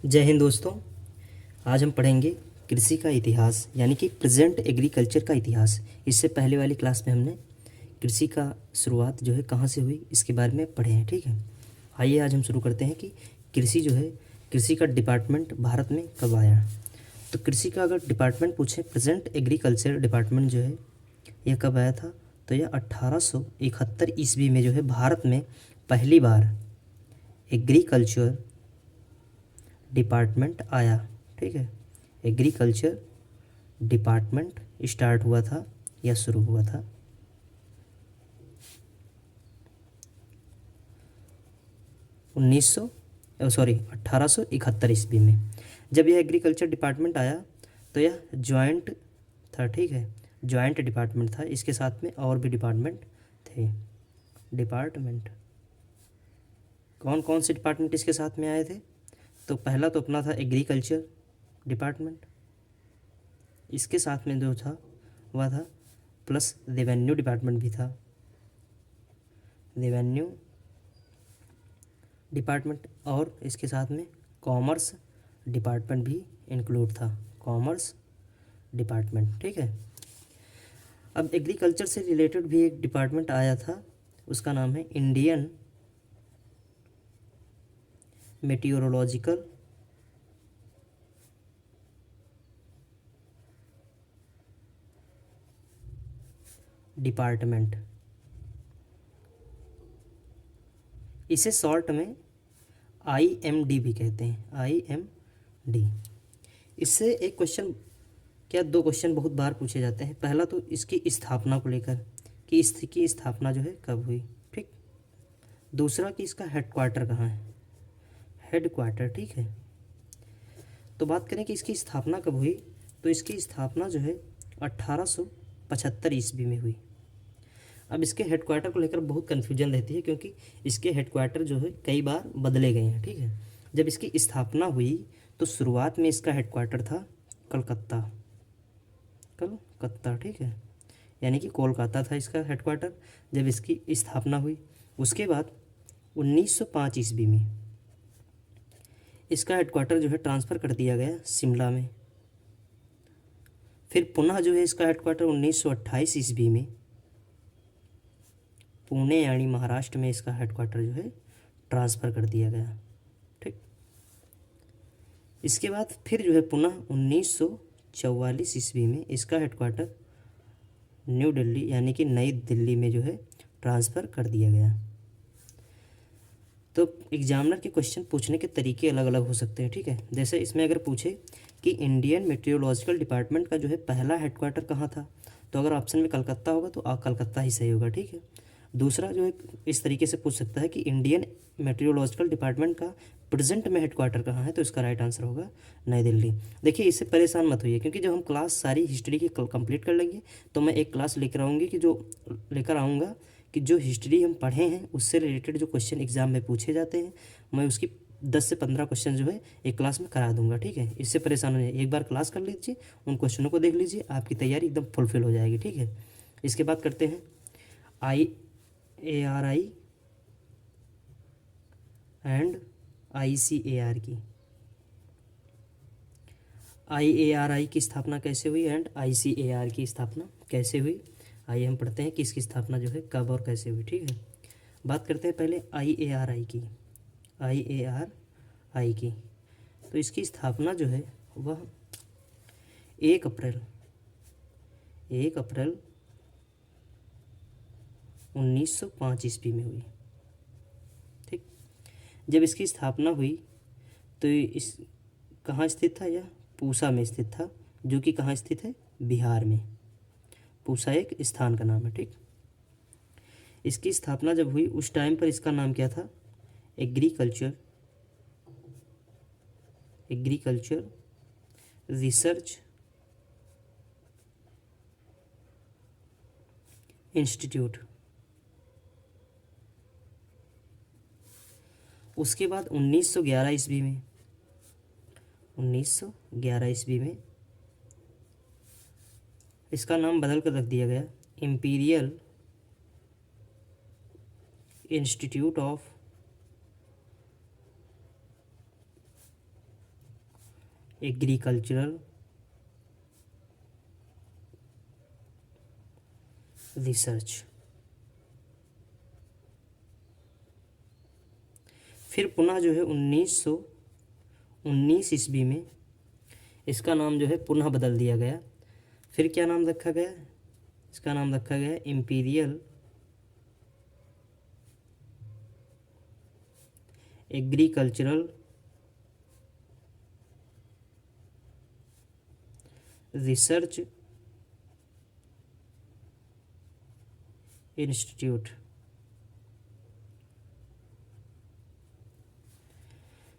जय हिंद दोस्तों। आज हम पढ़ेंगे कृषि का इतिहास यानी कि प्रेजेंट एग्रीकल्चर का इतिहास। इससे पहले वाली क्लास में हमने कृषि का शुरुआत जो है कहाँ से हुई इसके बारे में पढ़े हैं। ठीक है, आइए आज हम शुरू करते हैं कि कृषि जो है, कृषि का डिपार्टमेंट भारत में कब आया। तो कृषि का अगर डिपार्टमेंट पूछे, प्रेजेंट एग्रीकल्चर डिपार्टमेंट जो है यह कब आया था, तो यह 1871 ईस्वी में जो है भारत में पहली बार एग्रीकल्चर डिपार्टमेंट आया। ठीक है, एग्रीकल्चर डिपार्टमेंट स्टार्ट हुआ था या शुरू हुआ था 1871 ईस्वी में। जब यह एग्रीकल्चर डिपार्टमेंट आया तो यह जॉइंट था। ठीक है, जॉइंट डिपार्टमेंट था, इसके साथ में और भी डिपार्टमेंट थे। डिपार्टमेंट कौन कौन से डिपार्टमेंट इसके साथ में आए थे, तो पहला तो अपना था एग्रीकल्चर डिपार्टमेंट, इसके साथ में जो था वह था प्लस रेवेन्यू डिपार्टमेंट भी था। रेवेन्यू डिपार्टमेंट और इसके साथ में कॉमर्स डिपार्टमेंट भी इंक्लूड था। कॉमर्स डिपार्टमेंट, ठीक है। अब एग्रीकल्चर से रिलेटेड भी एक डिपार्टमेंट आया था, उसका नाम है इंडियन मेटियोरोलॉजिकल डिपार्टमेंट। इसे शॉर्ट में IMD भी कहते हैं, IMD। इससे एक क्वेश्चन, क्या दो क्वेश्चन बहुत बार पूछे जाते हैं। पहला तो इसकी स्थापना को लेकर कि इसकी स्थापना जो है कब हुई, ठीक। दूसरा कि इसका हेडक्वार्टर कहाँ है, हेडक्वार्टर, ठीक है। तो बात करें कि इसकी स्थापना कब हुई, तो इसकी स्थापना जो है 1875 ईस्वी में हुई। अब इसके हेडक्वार्टर को लेकर बहुत कन्फ्यूजन रहती है, क्योंकि इसके हेडक्वार्टर जो है कई बार बदले गए हैं। ठीक है, जब इसकी स्थापना हुई तो शुरुआत में इसका हेडक्वार्टर था कलकत्ता, कलकत्ता, ठीक है, यानी कि कोलकाता था इसका हेडक्वार्टर जब इसकी स्थापना हुई। उसके बाद 1905 ईस्वी में इसका हेडक्वार्टर जो है ट्रांसफ़र कर दिया गया शिमला में। फिर पुनः जो है इसका हेडक्वार्टर 1928 ईस्वी में पुणे यानी महाराष्ट्र में इसका हेडक्वार्टर जो है ट्रांसफ़र कर दिया गया, ठीक। इसके बाद फिर जो है पुनः 1944 ईस्वी में इसका हेडक्वार्टर न्यू दिल्ली यानी कि नई दिल्ली में जो है ट्रांसफ़र कर दिया गया। तो एग्जामिनर के क्वेश्चन पूछने के तरीके अलग अलग हो सकते हैं। ठीक है, जैसे इसमें अगर पूछे कि इंडियन मेट्रोलॉजिकल डिपार्टमेंट का जो है पहला हेडक्वार्टर कहाँ था, तो अगर ऑप्शन में कलकत्ता होगा तो कलकत्ता ही सही होगा, ठीक है। दूसरा जो है इस तरीके से पूछ सकता है कि इंडियन मेट्रोलॉजिकल डिपार्टमेंट का प्रेजेंट में हेडक्वार्टर कहाँ है, तो इसका राइट आंसर होगा नई दिल्ली। देखिए, इससे परेशान मत होइए, क्योंकि जब हम क्लास सारी हिस्ट्री की कंप्लीट कर लेंगे तो मैं एक क्लास लेकर आऊँगा कि जो हिस्ट्री हम पढ़े हैं उससे रिलेटेड जो क्वेश्चन एग्जाम में पूछे जाते हैं, मैं उसकी 10 से 15 क्वेश्चन जो है एक क्लास में करा दूंगा। ठीक है, इससे परेशान नहीं, एक बार क्लास कर लीजिए, उन क्वेश्चनों को देख लीजिए, आपकी तैयारी एकदम फुलफिल हो जाएगी। ठीक है, इसके बाद करते हैं IARI एंड ICAR की। IARI की स्थापना कैसे हुई एंड ICAR की स्थापना कैसे हुई, आइए हम पढ़ते हैं कि इसकी स्थापना जो है कब और कैसे हुई। ठीक है, बात करते हैं पहले IARI की। IARI की तो इसकी स्थापना जो है वह 1 अप्रैल 1905 ईस्वी में हुई। ठीक, जब इसकी स्थापना हुई तो इस कहाँ स्थित था, यह पूसा में स्थित था, जो कि कहाँ स्थित है, बिहार में। पूसा एक स्थान का नाम है, ठीक। इसकी स्थापना जब हुई उस टाइम पर इसका नाम क्या था, एग्रीकल्चर रिसर्च इंस्टीट्यूट। उसके बाद 1911 ईस्वी में इसका नाम बदल कर रख दिया गया imperial institute of agricultural research. फिर पुनः जो है 1919 ईस्वी में इसका नाम जो है पुनः बदल दिया गया। फिर क्या नाम रखा गया? इसका नाम रखा गया इम्पीरियल एग्रीकल्चरल रिसर्च इंस्टीट्यूट।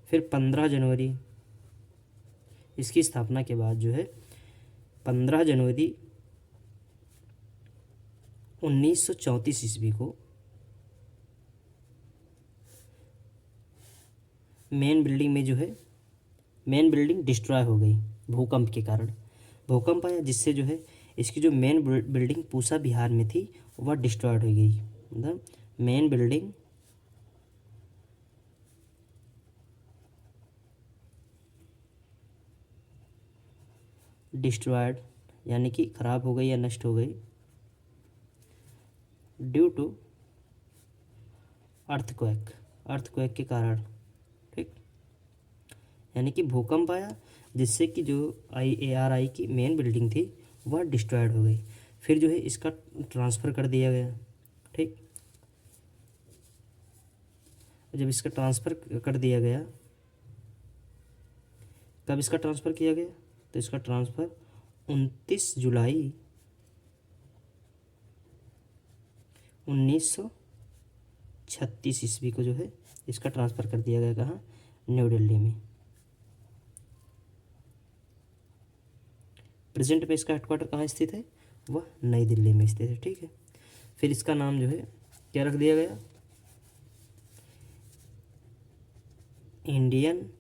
फिर 15 जनवरी इसकी स्थापना के बाद जो है 15 जनवरी 1934 ईस्वी को मेन बिल्डिंग में जो है मेन बिल्डिंग डिस्ट्रॉय हो गई भूकंप के कारण। भूकंप आया जिससे जो है इसकी जो मेन बिल्डिंग पूसा बिहार में थी वह डिस्ट्रॉयड हो गई। मतलब मेन बिल्डिंग डिस्ट्रॉयड यानी कि खराब हो गई या नष्ट हो गई ड्यू टू अर्थक्वेक के कारण। ठीक, यानी कि भूकंप आया जिससे कि जो IARI की मेन बिल्डिंग थी वह डिस्ट्रॉयड हो गई। फिर जो है इसका ट्रांसफ़र कर दिया गया। ठीक, जब इसका ट्रांसफ़र कर दिया गया, कब इसका ट्रांसफ़र किया गया? तो इसका ट्रांसफ़र 29 जुलाई 1936 ईस्वी को जो है इसका ट्रांसफ़र कर दिया गया। कहाँ? न्यू दिल्ली में। प्रेजेंट में इसका हेडक्वार्टर कहाँ स्थित है? वह नई दिल्ली में स्थित है। ठीक है, फिर इसका नाम जो है क्या रख दिया गया? इंडियन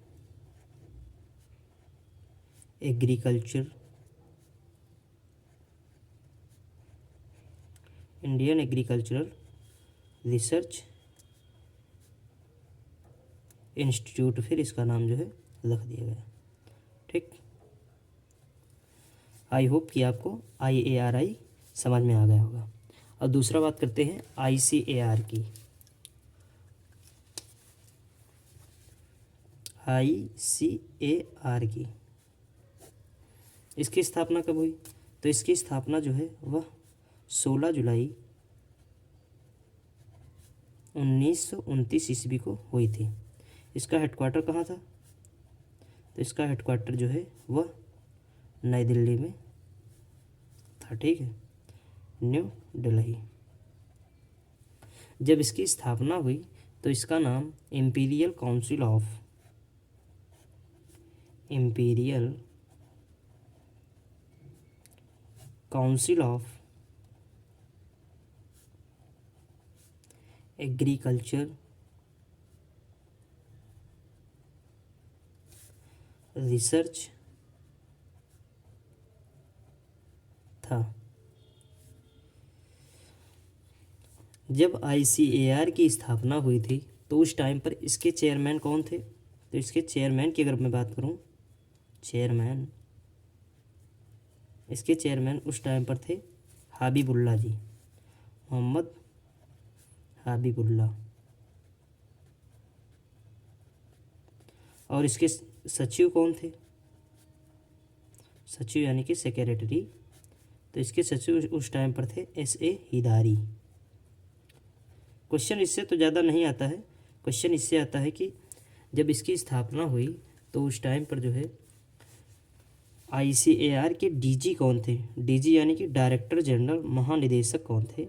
एग्रीकल्चरल रिसर्च इंस्टीट्यूट, फिर इसका नाम जो है रख दिया गया। ठीक, आई होप कि आपको IARI समझ में आ गया होगा। और दूसरा बात करते हैं ICAR की। ICAR की इसकी स्थापना कब हुई? तो इसकी स्थापना जो है वह 16 जुलाई 1929 ईस्वी को हुई थी। इसका हेडक्वार्टर कहाँ था? तो इसका हेडक्वार्टर जो है वह नई दिल्ली में था। ठीक है, न्यू दिल्ली। जब इसकी स्थापना हुई तो इसका नाम imperial council of agriculture research था। जब ICAR की स्थापना हुई थी तो उस टाइम पर इसके चेयरमैन कौन थे? तो इसके चेयरमैन की अगर मैं बात करूं, इसके चेयरमैन उस टाइम पर थे हबीबुल्ला जी, मोहम्मद हबीबुल्ला। और इसके सचिव कौन थे? सचिव यानी कि सेक्रेटरी। तो इसके सचिव उस टाइम पर थे SA हिदारी। क्वेश्चन इससे तो ज़्यादा नहीं आता है। क्वेश्चन इससे आता है कि जब इसकी स्थापना हुई तो उस टाइम पर जो है ICAR के DG कौन थे? DG यानी कि डायरेक्टर जनरल, महानिदेशक कौन थे?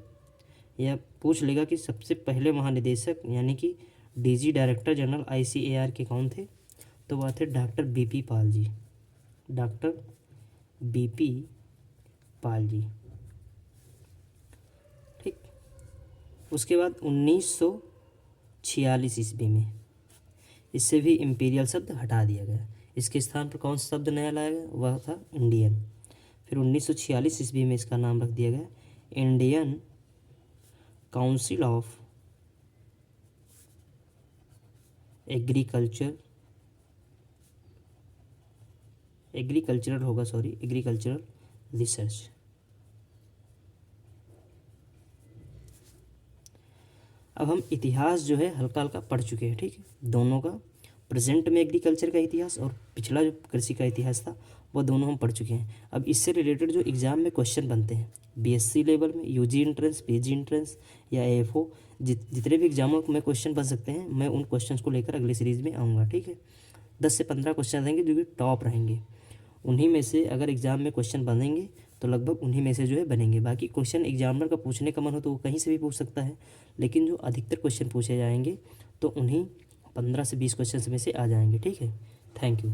या पूछ लेगा कि सबसे पहले महानिदेशक यानी कि DG डायरेक्टर जनरल ICAR के कौन थे? तो वह थे doctor BP Pal ji. Doctor BP Pal ji. ठीक, उसके बाद 1946 ईस्वी में इससे भी इम्पीरियल शब्द हटा दिया गया। इसके स्थान पर कौन सा शब्द नया लाया गया? वह था इंडियन। फिर 1946 ईस्वी में इसका नाम रख दिया गया Indian council of agriculture agricultural होगा, सॉरी, एग्रीकल्चरल रिसर्च। अब हम इतिहास जो है हल्का हल्का पढ़ चुके हैं, ठीक है, दोनों का, प्रेजेंट में एग्रीकल्चर का इतिहास और पिछला जो कृषि का इतिहास था वो दोनों हम पढ़ चुके हैं। अब इससे रिलेटेड जो एग्ज़ाम में क्वेश्चन बनते हैं बीएससी लेवल में, यूजी एंट्रेंस, पीजी एंट्रेंस या एएफओ, जितने भी एग्जामों में क्वेश्चन बन सकते हैं, मैं उन क्वेश्चंस को लेकर अगली सीरीज़ में आऊँगा, ठीक है। 10 से 15 क्वेश्चन रहेंगे जो कि टॉप रहेंगे, उन्हीं में से अगर एग्ज़ाम में क्वेश्चन बनेंगे तो लगभग उन्हीं में से जो है बनेंगे। बाकी क्वेश्चन एग्जामिनर का पूछने का मन हो तो वो कहीं से भी पूछ सकता है, लेकिन जो अधिकतर क्वेश्चन पूछे जाएंगे तो उन्हीं 15 से 20 क्वेश्चन में से आ जाएंगे, ठीक है। Thank you.